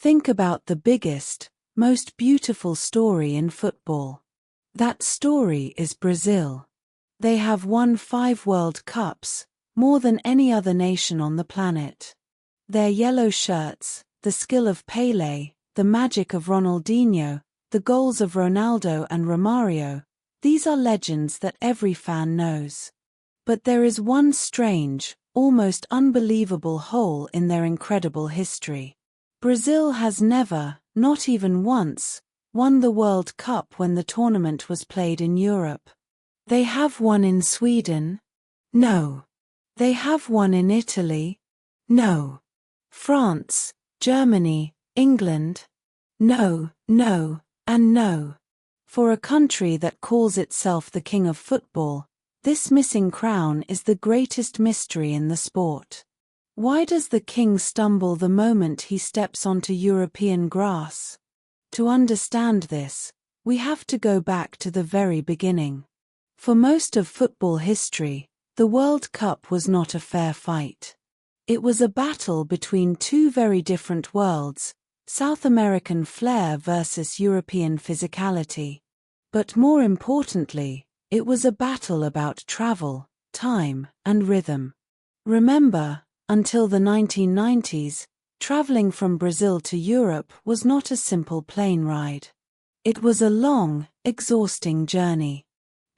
Think about the biggest, most beautiful story in football. That story is Brazil. They have won 5 World Cups, more than any other nation on the planet. Their yellow shirts, the skill of Pelé, the magic of Ronaldinho, the goals of Ronaldo and Romario, these are legends that every fan knows. But there is one strange, almost unbelievable hole in their incredible history. Brazil has never, not even once, won the World Cup when the tournament was played in Europe. They have won in Sweden? No. They have won in Italy? No. France, Germany, England? No, no, and no. For a country that calls itself the king of football, this missing crown is the greatest mystery in the sport. Why does the king stumble the moment he steps onto European grass? To understand this, we have to go back to the very beginning. For most of football history, the World Cup was not a fair fight. It was a battle between two very different worlds, South American flair versus European physicality. But more importantly, it was a battle about travel, time, and rhythm. Remember, until the 1990s, traveling from Brazil to Europe was not a simple plane ride. It was a long, exhausting journey.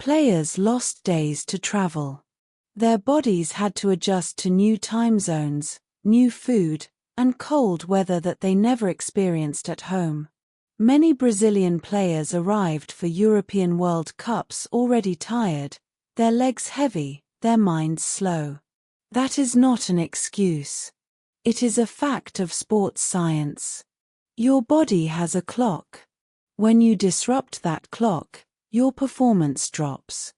Players lost days to travel. Their bodies had to adjust to new time zones, new food, and cold weather that they never experienced at home. Many Brazilian players arrived for European World Cups already tired, their legs heavy, their minds slow. That is not an excuse. It is a fact of sports science. Your body has a clock. When you disrupt that clock, your performance drops.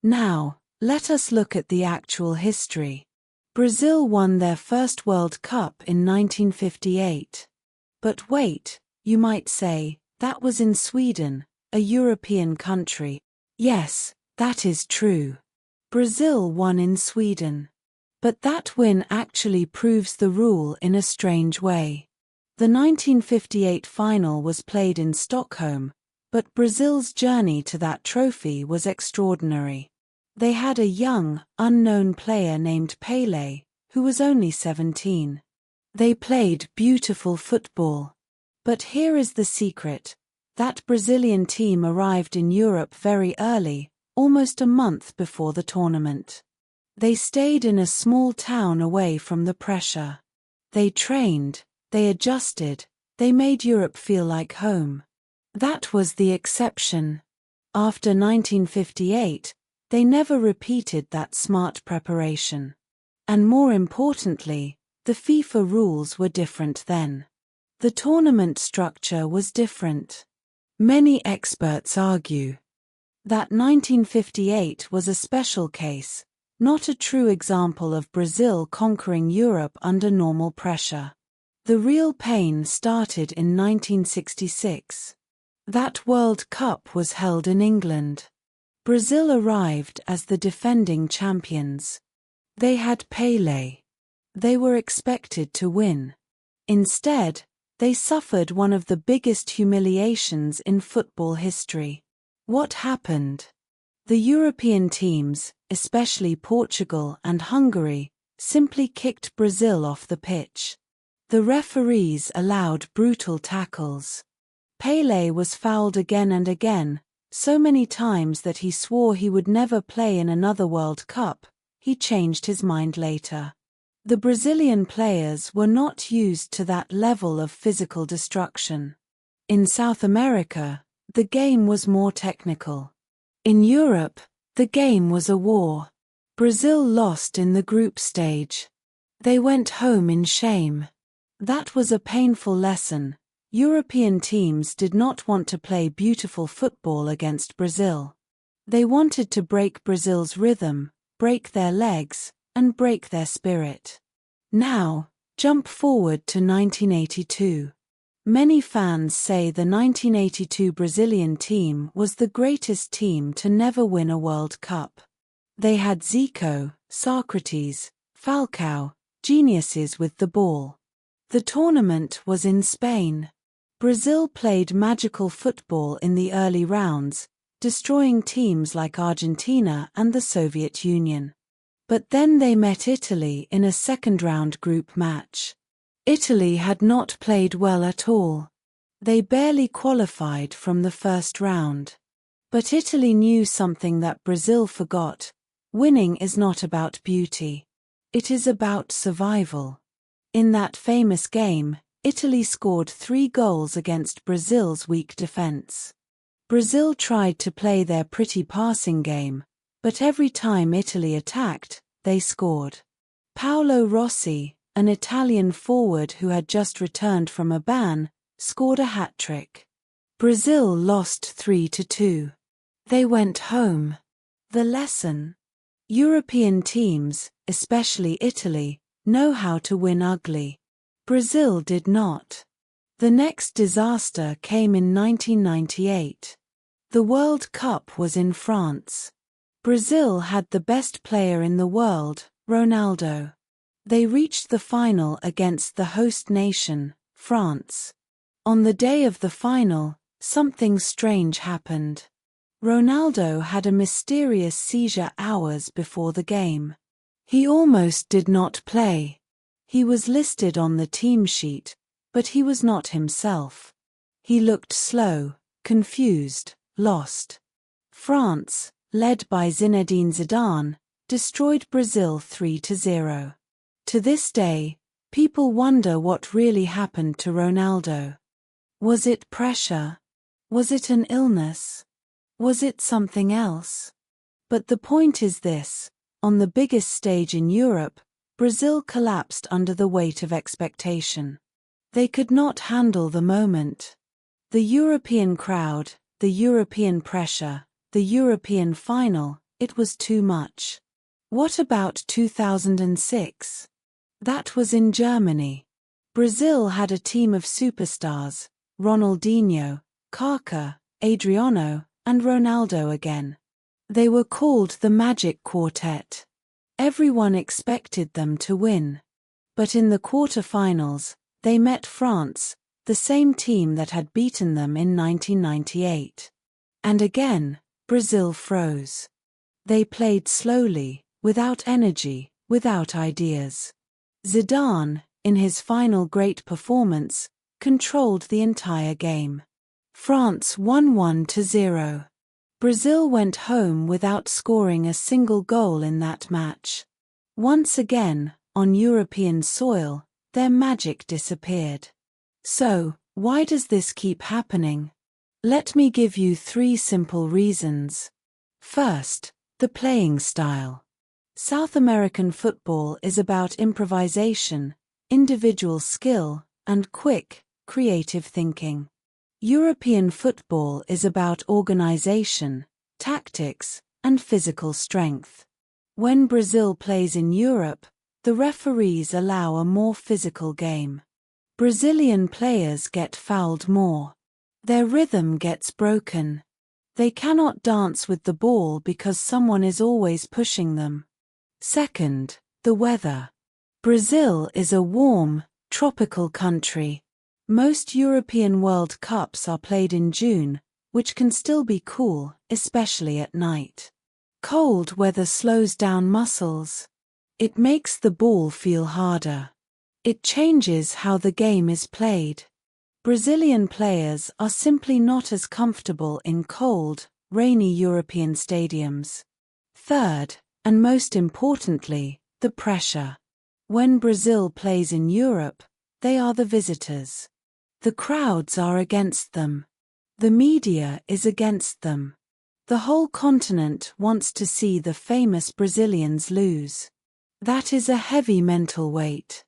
Now, let us look at the actual history. Brazil won their first World Cup in 1958. But wait, you might say, that was in Sweden, a European country. Yes, that is true. Brazil won in Sweden. But that win actually proves the rule in a strange way. The 1958 final was played in Stockholm, but Brazil's journey to that trophy was extraordinary. They had a young, unknown player named Pelé, who was only 17. They played beautiful football. But here is the secret. That Brazilian team arrived in Europe very early, almost a month before the tournament. They stayed in a small town away from the pressure. They trained, they adjusted, they made Europe feel like home. That was the exception. After 1958, they never repeated that smart preparation. And more importantly, the FIFA rules were different then. The tournament structure was different. Many experts argue that 1958 was a special case, not a true example of Brazil conquering Europe under normal pressure. The real pain started in 1966. That World Cup was held in England. Brazil arrived as the defending champions. They had Pelé. They were expected to win. Instead, they suffered one of the biggest humiliations in football history. What happened? The European teams, especially Portugal and Hungary, simply kicked Brazil off the pitch. The referees allowed brutal tackles. Pelé was fouled again and again, so many times that he swore he would never play in another World Cup. He changed his mind later. The Brazilian players were not used to that level of physical destruction. In South America, the game was more technical. In Europe, the game was a war. Brazil lost in the group stage. They went home in shame. That was a painful lesson. European teams did not want to play beautiful football against Brazil. They wanted to break Brazil's rhythm, break their legs, and break their spirit. Now, jump forward to 1982. Many fans say the 1982 Brazilian team was the greatest team to never win a World Cup. They had Zico, Socrates, Falcao, geniuses with the ball. The tournament was in Spain. Brazil played magical football in the early rounds, destroying teams like Argentina and the Soviet Union. But then they met Italy in a second-round group match. Italy had not played well at all. They barely qualified from the first round. But Italy knew something that Brazil forgot. Winning is not about beauty. It is about survival. In that famous game, Italy scored 3 goals against Brazil's weak defense. Brazil tried to play their pretty passing game, but every time Italy attacked, they scored. Paolo Rossi, an Italian forward who had just returned from a ban, scored a hat-trick. Brazil lost 3-2. They went home. The lesson: European teams, especially Italy, know how to win ugly. Brazil did not. The next disaster came in 1998. The World Cup was in France. Brazil had the best player in the world, Ronaldo. They reached the final against the host nation, France. On the day of the final, something strange happened. Ronaldo had a mysterious seizure hours before the game. He almost did not play. He was listed on the team sheet, but he was not himself. He looked slow, confused, lost. France, led by Zinedine Zidane, destroyed Brazil 3-0. To this day, people wonder what really happened to Ronaldo. Was it pressure? Was it an illness? Was it something else? But the point is this: on the biggest stage in Europe, Brazil collapsed under the weight of expectation. They could not handle the moment. The European crowd, the European pressure, the European final, it was too much. What about 2006? That was in Germany. Brazil had a team of superstars: Ronaldinho, Kaká, Adriano, and Ronaldo again. They were called the Magic Quartet. Everyone expected them to win. But in the quarter-finals, they met France, the same team that had beaten them in 1998. And again, Brazil froze. They played slowly, without energy, without ideas. Zidane, in his final great performance, controlled the entire game. France won 1-0. Brazil went home without scoring a single goal in that match. Once again, on European soil, their magic disappeared. So, why does this keep happening? Let me give you 3 simple reasons. First, the playing style. South American football is about improvisation, individual skill, and quick, creative thinking. European football is about organization, tactics, and physical strength. When Brazil plays in Europe, the referees allow a more physical game. Brazilian players get fouled more. Their rhythm gets broken. They cannot dance with the ball because someone is always pushing them. Second, the weather. Brazil is a warm, tropical country. Most European World Cups are played in June, which can still be cool, especially at night. Cold weather slows down muscles. It makes the ball feel harder. It changes how the game is played. Brazilian players are simply not as comfortable in cold, rainy European stadiums. Third, and most importantly, the pressure. When Brazil plays in Europe, they are the visitors. The crowds are against them. The media is against them. The whole continent wants to see the famous Brazilians lose. That is a heavy mental weight.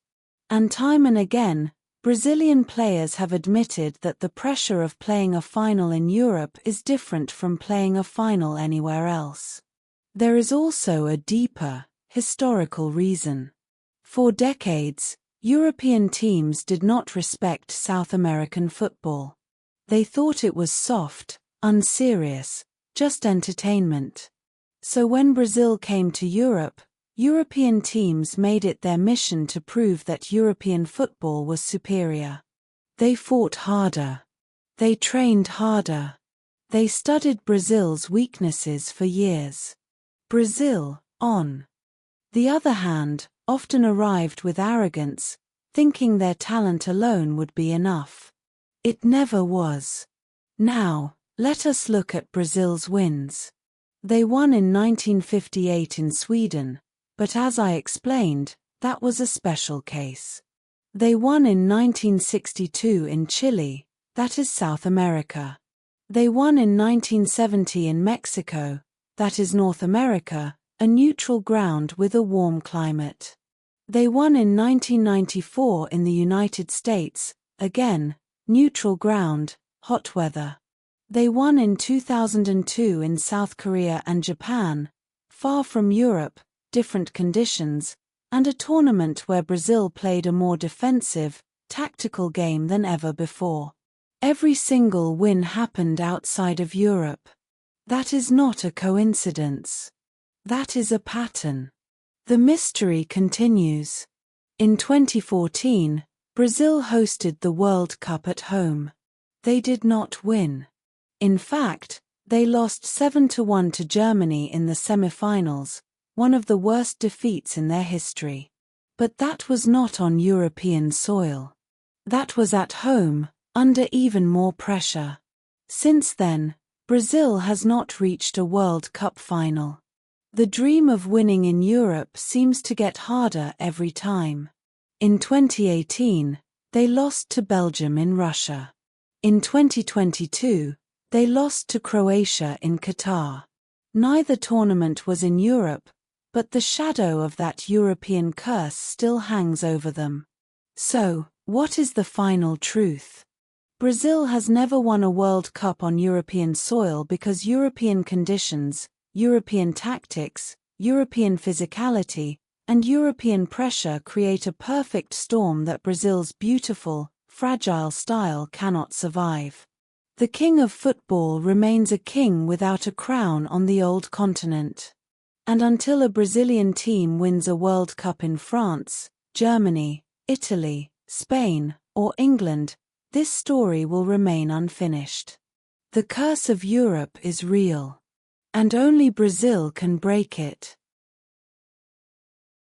And time and again, Brazilian players have admitted that the pressure of playing a final in Europe is different from playing a final anywhere else. There is also a deeper, historical reason. For decades, European teams did not respect South American football. They thought it was soft, unserious, just entertainment. So when Brazil came to Europe, European teams made it their mission to prove that European football was superior. They fought harder. They trained harder. They studied Brazil's weaknesses for years. Brazil, on the other hand, often arrived with arrogance, thinking their talent alone would be enough. It never was. Now, let us look at Brazil's wins. They won in 1958 in Sweden, but as I explained, that was a special case. They won in 1962 in Chile, that is South America. They won in 1970 in Mexico, that is North America, a neutral ground with a warm climate. They won in 1994 in the United States, again, neutral ground, hot weather. They won in 2002 in South Korea and Japan, far from Europe, different conditions, and a tournament where Brazil played a more defensive, tactical game than ever before. Every single win happened outside of Europe. That is not a coincidence. That is a pattern. The mystery continues. In 2014, Brazil hosted the World Cup at home. They did not win. In fact, they lost 7-1 to Germany in the semi-finals, one of the worst defeats in their history. But that was not on European soil. That was at home, under even more pressure. Since then, Brazil has not reached a World Cup final. The dream of winning in Europe seems to get harder every time. In 2018, they lost to Belgium in Russia. In 2022, they lost to Croatia in Qatar. Neither tournament was in Europe, but the shadow of that European curse still hangs over them. So, what is the final truth? Brazil has never won a World Cup on European soil because European conditions, European tactics, European physicality, and European pressure create a perfect storm that Brazil's beautiful, fragile style cannot survive. The king of football remains a king without a crown on the old continent. And until a Brazilian team wins a World Cup in France, Germany, Italy, Spain, or England, this story will remain unfinished. The curse of Europe is real. And only Brazil can break it.